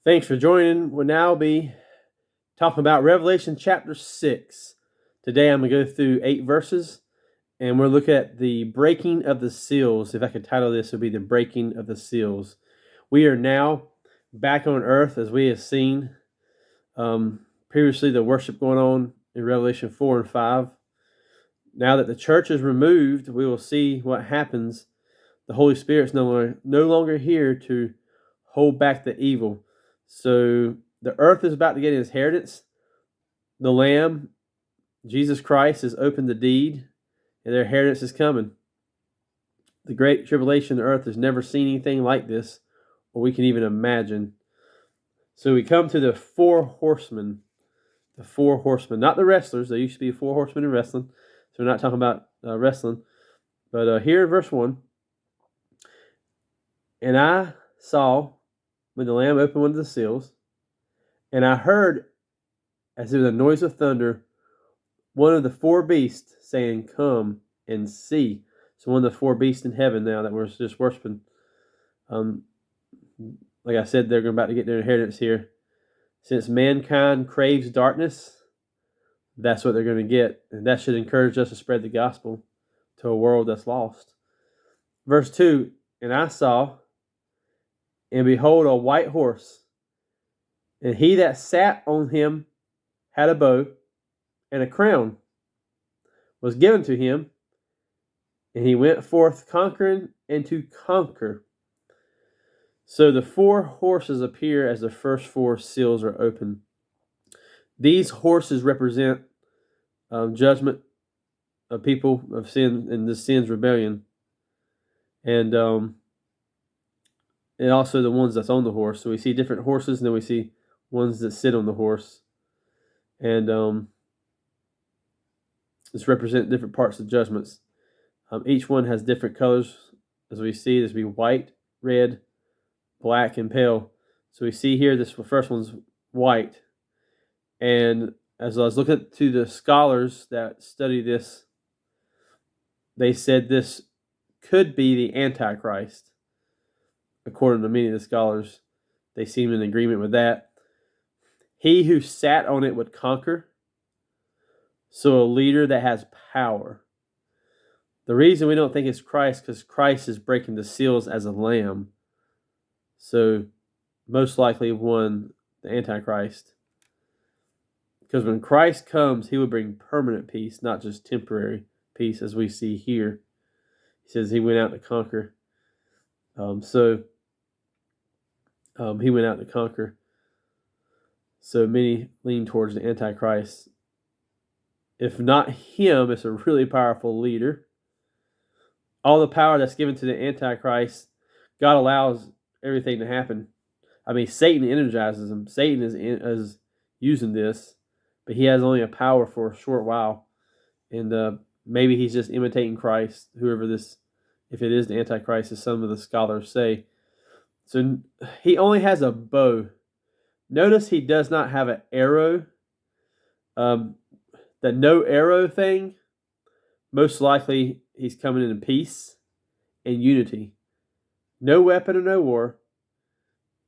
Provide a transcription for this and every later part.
Thanks for joining. We'll now be talking about Revelation chapter 6. Today I'm going to go through 8 verses, and we'll look at the breaking of the seals. If I could title this, it would be the breaking of the seals. We are now back on earth, as we have seen previously the worship going on in Revelation 4 and 5. Now that the church is removed, we will see what happens. The Holy Spirit's no longer here to hold back the evil. So the earth is about to get his inheritance. The Lamb, Jesus Christ, has opened the deed, and their inheritance is coming. The great tribulation, the earth has never seen anything like this, or we can even imagine. So we come to the 4 horsemen. The 4 horsemen, not the wrestlers. There used to be 4 horsemen in wrestling. So we're not talking about wrestling. But here in verse 1, and I saw when the Lamb opened one of the seals, and I heard, as it was a noise of thunder, one of the 4 beasts saying, "Come and see." So one of the 4 beasts in heaven now that we're just worshiping. Like I said, they're about to get their inheritance here. Since mankind craves darkness, that's what they're going to get. And that should encourage us to spread the gospel to a world that's lost. Verse 2, and I saw, and behold, a white horse, and he that sat on him had a bow, and a crown was given to him, and he went forth conquering and to conquer. So the 4 horses appear as the first 4 seals are open. These horses represent judgment of people of sin and the sin's rebellion, and also the ones that's on the horse. So we see different horses, and then we see ones that sit on the horse, and this represent different parts of judgments. Each one has different colors, as we see. There's be white, red, black, and pale. So we see here this first one's white, and as I was looking to the scholars that study this, they said this could be the Antichrist. According to many of the scholars, they seem in agreement with that. He who sat on it would conquer. So a leader that has power. The reason we don't think it's Christ, because Christ is breaking the seals as a lamb. So most likely one, the Antichrist. Because when Christ comes, he will bring permanent peace, not just temporary peace, as we see here. He says he went out to conquer. He went out to conquer. So many lean towards the Antichrist. If not him, it's a really powerful leader. All the power that's given to the Antichrist, God allows everything to happen. I mean, Satan energizes him. Satan is using this, but he has only a power for a short while. And maybe he's just imitating Christ, whoever this, if it is the Antichrist, as some of the scholars say. So he only has a bow. Notice he does not have an arrow. The no arrow thing, most likely he's coming in peace and unity. No weapon or no war.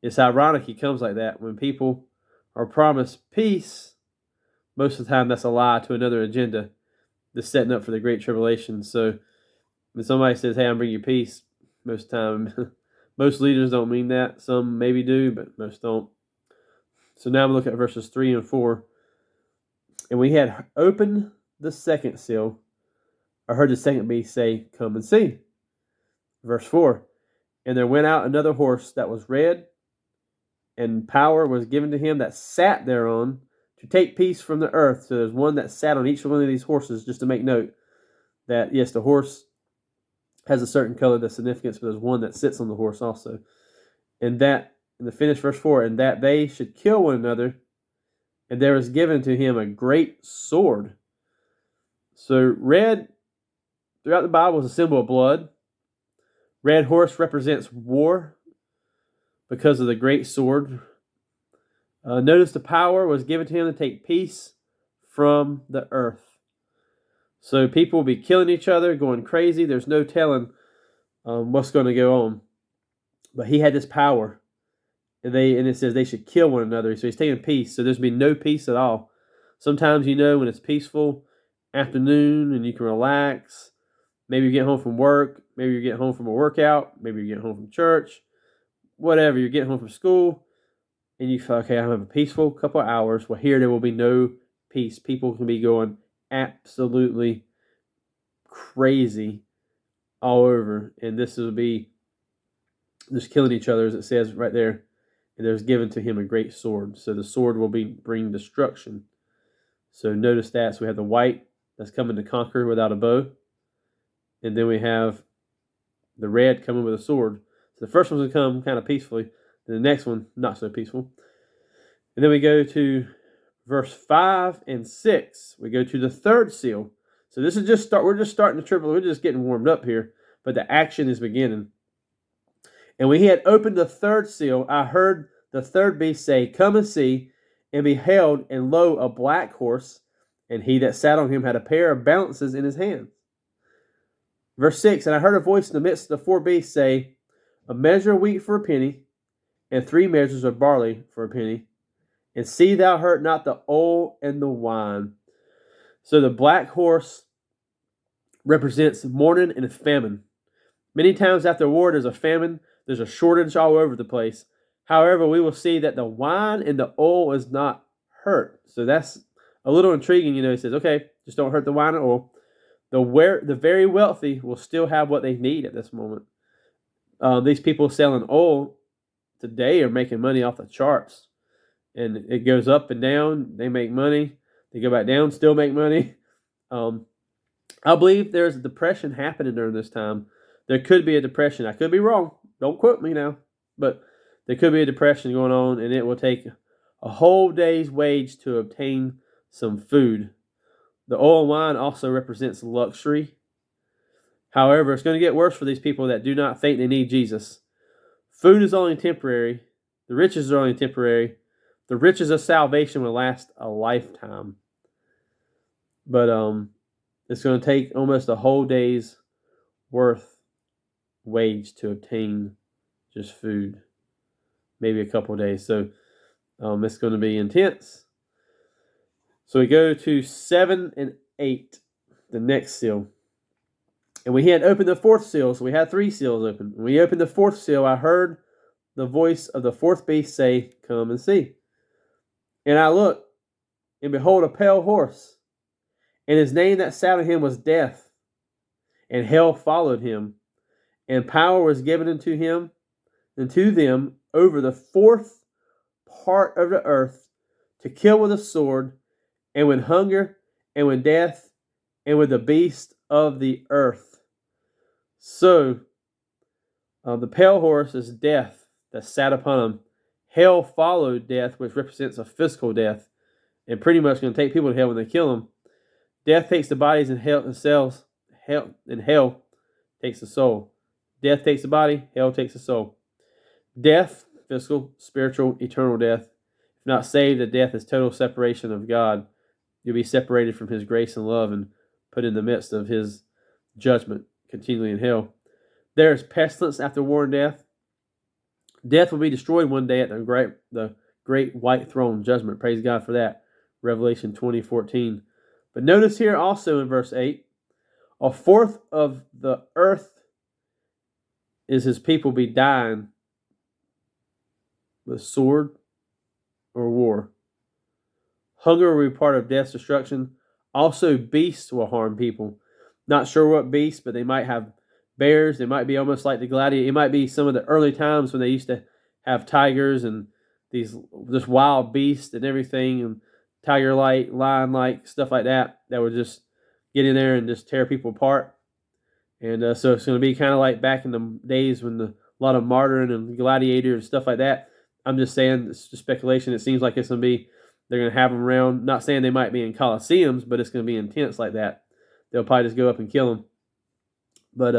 It's ironic he comes like that. When people are promised peace, most of the time that's a lie to another agenda that's setting up for the Great Tribulation. So when somebody says, "Hey, I'm bringing you peace," most time, most leaders don't mean that. Some maybe do, but most don't. So now we look at verses 3 and 4. And we had opened the second seal. I heard the second beast say, "Come and see." Verse 4. And there went out another horse that was red, and power was given to him that sat thereon to take peace from the earth. So there's one that sat on each one of these horses, just to make note that, yes, the horse has a certain color, that's significance, but there's one that sits on the horse also. And that, in the finished verse 4, and that they should kill one another, and there was given to him a great sword. So red, throughout the Bible, is a symbol of blood. Red horse represents war because of the great sword. Notice the power was given to him to take peace from the earth. So people will be killing each other, going crazy. There's no telling what's going to go on. But he had this power. and it says they should kill one another. So he's taking peace. So there's going to be no peace at all. Sometimes, when it's peaceful afternoon and you can relax. Maybe you get home from work. Maybe you get home from a workout. Maybe you get home from church. Whatever. You're getting home from school. And you feel, okay, I have a peaceful couple of hours. Well, here there will be no peace. People can be going absolutely crazy all over. And this will be just killing each other, as it says right there. And there's given to him a great sword. So the sword will bring destruction. So notice that. So we have the white that's coming to conquer without a bow. And then we have the red coming with a sword. So the first one's going to come kind of peacefully. And the next one, not so peaceful. And then we go to verse 5 and 6. We go to the third seal. So this is we're just starting the tribulation. We're just getting warmed up here. But the action is beginning. And when he had opened the third seal, I heard the third beast say, "Come and see." And beheld, and lo, a black horse, and he that sat on him had a pair of balances in his hand. Verse 6, and I heard a voice in the midst of the four beasts say, "A measure of wheat for a penny, and 3 measures of barley for a penny. And see thou hurt not the oil and the wine." So the black horse represents mourning and famine. Many times after war, there's a famine. There's a shortage all over the place. However, we will see that the wine and the oil is not hurt. So that's a little intriguing. He says, okay, just don't hurt the wine and oil. The very wealthy will still have what they need at this moment. These people selling oil today are making money off the charts. And it goes up and down. They make money. They go back down, still make money. I believe there's a depression happening during this time. There could be a depression. I could be wrong. Don't quote me now. But there could be a depression going on, and it will take a whole day's wage to obtain some food. The oil and wine also represents luxury. However, it's going to get worse for these people that do not think they need Jesus. Food is only temporary. The riches are only temporary. The riches of salvation will last a lifetime. But it's going to take almost a whole day's worth wage to obtain just food. Maybe a couple of days. So it's going to be intense. So we go to 7 and 8, the next seal. And we had opened the fourth seal, so we had 3 seals open. When we opened the fourth seal, I heard the voice of the fourth beast say, "Come and see." And I looked, and behold, a pale horse. And his name that sat on him was Death. And hell followed him. And power was given unto him and to them over the fourth part of the earth to kill with a sword, and with hunger, and with death, and with the beast of the earth. So, the pale horse is death that sat upon him. Hell followed death, which represents a physical death, and pretty much going to take people to hell when they kill them. Death takes the bodies and hell takes the soul. Death takes the body, hell takes the soul. Death, physical, spiritual, eternal death. If not saved, the death is total separation of God. You'll be separated from His grace and love and put in the midst of His judgment, continually in hell. There is pestilence after war and death. Death will be destroyed one day at the great white throne judgment. Praise God for that. Revelation 20:14. But notice here also in verse 8, a fourth of the earth is His people be dying with sword or war. Hunger will be part of death's destruction. Also, beasts will harm people. Not sure what beasts, but they might have bears. They might be almost like the gladiator. It might be some of the early times when they used to have tigers and these just wild beasts and everything, and tiger-like, lion-like, stuff like that would just get in there and just tear people apart. And so it's going to be kind of like back in the days when a lot of martyring and gladiator and stuff like that. I'm just saying, it's just speculation. It seems like it's going to be, they're going to have them around. Not saying they might be in coliseums, but it's going to be intense like that. They'll probably just go up and kill them. But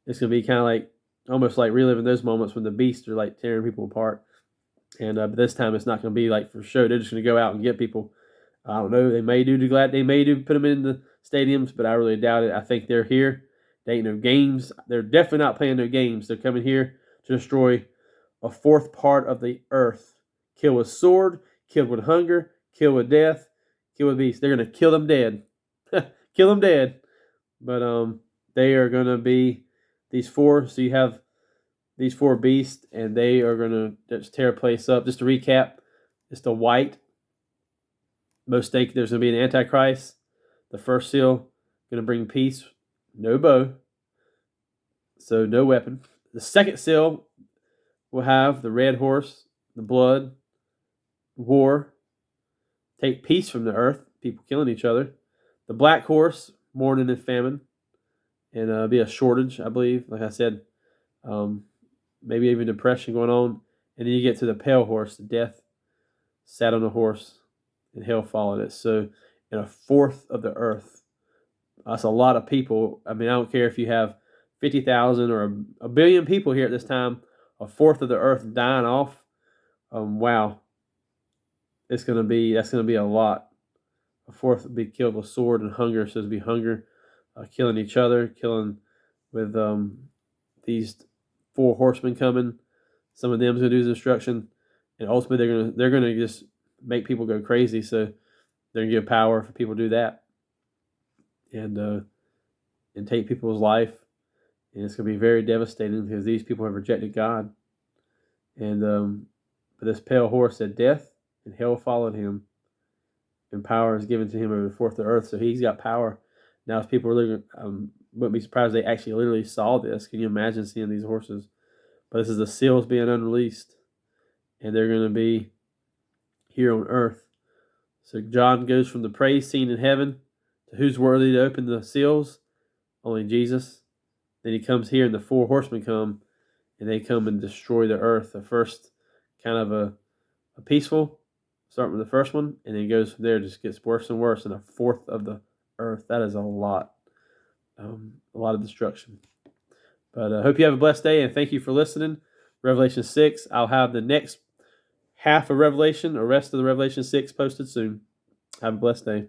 it's going to be kind of like, almost like reliving those moments when the beasts are like tearing people apart. And but this time it's not going to be like for show. They're just going to go out and get people. I don't know. They may do put them in the stadiums, but I really doubt it. I think they're here. They ain't no games. They're definitely not playing no games. They're coming here to destroy a fourth part of the earth. Kill with sword, kill with hunger, kill with death, kill with beasts. They're going to kill them dead. Kill them dead. But they are going to be these four. So you have these four beasts, and they are going to just tear a place up. Just to recap, it's the white. Most think there's going to be an Antichrist. The first seal going to bring peace, no bow, so no weapon. The second seal will have the red horse, the blood, war, take peace from the earth, people killing each other. The black horse, mourning and famine, and be a shortage, I believe. Like I said, maybe even depression going on. And then you get to the pale horse, the death sat on the horse, and hell followed it. So, in a fourth of the earth, that's a lot of people. I mean, I don't care if you have 50,000 or a billion people here at this time. A fourth of the earth dying off. Wow, that's going to be a lot. A fourth would be killed with sword and hunger. So it'd be hunger, killing each other, killing with these four horsemen coming. Some of them's going to do destruction, and ultimately they're gonna just make people go crazy. So they're going to give power for people to do that, and take people's life. And it's going to be very devastating because these people have rejected God. And but this pale horse said death and hell followed him, and power is given to him over the fourth of the earth. So he's got power. Now, if people really wouldn't be surprised if they actually literally saw this. Can you imagine seeing these horses? But this is the seals being unreleased, and they're going to be here on earth. So John goes from the praise scene in heaven to who's worthy to open the seals? Only Jesus. Then he comes here, and the four horsemen come, and they come and destroy the earth. The first kind of a peaceful, starting with the first one, and then goes from there, just gets worse and worse, and a fourth of the earth. That is a lot of destruction. But I hope you have a blessed day, and thank you for listening. Revelation 6, I'll have the next half of Revelation, or rest of the Revelation 6 posted soon. Have a blessed day.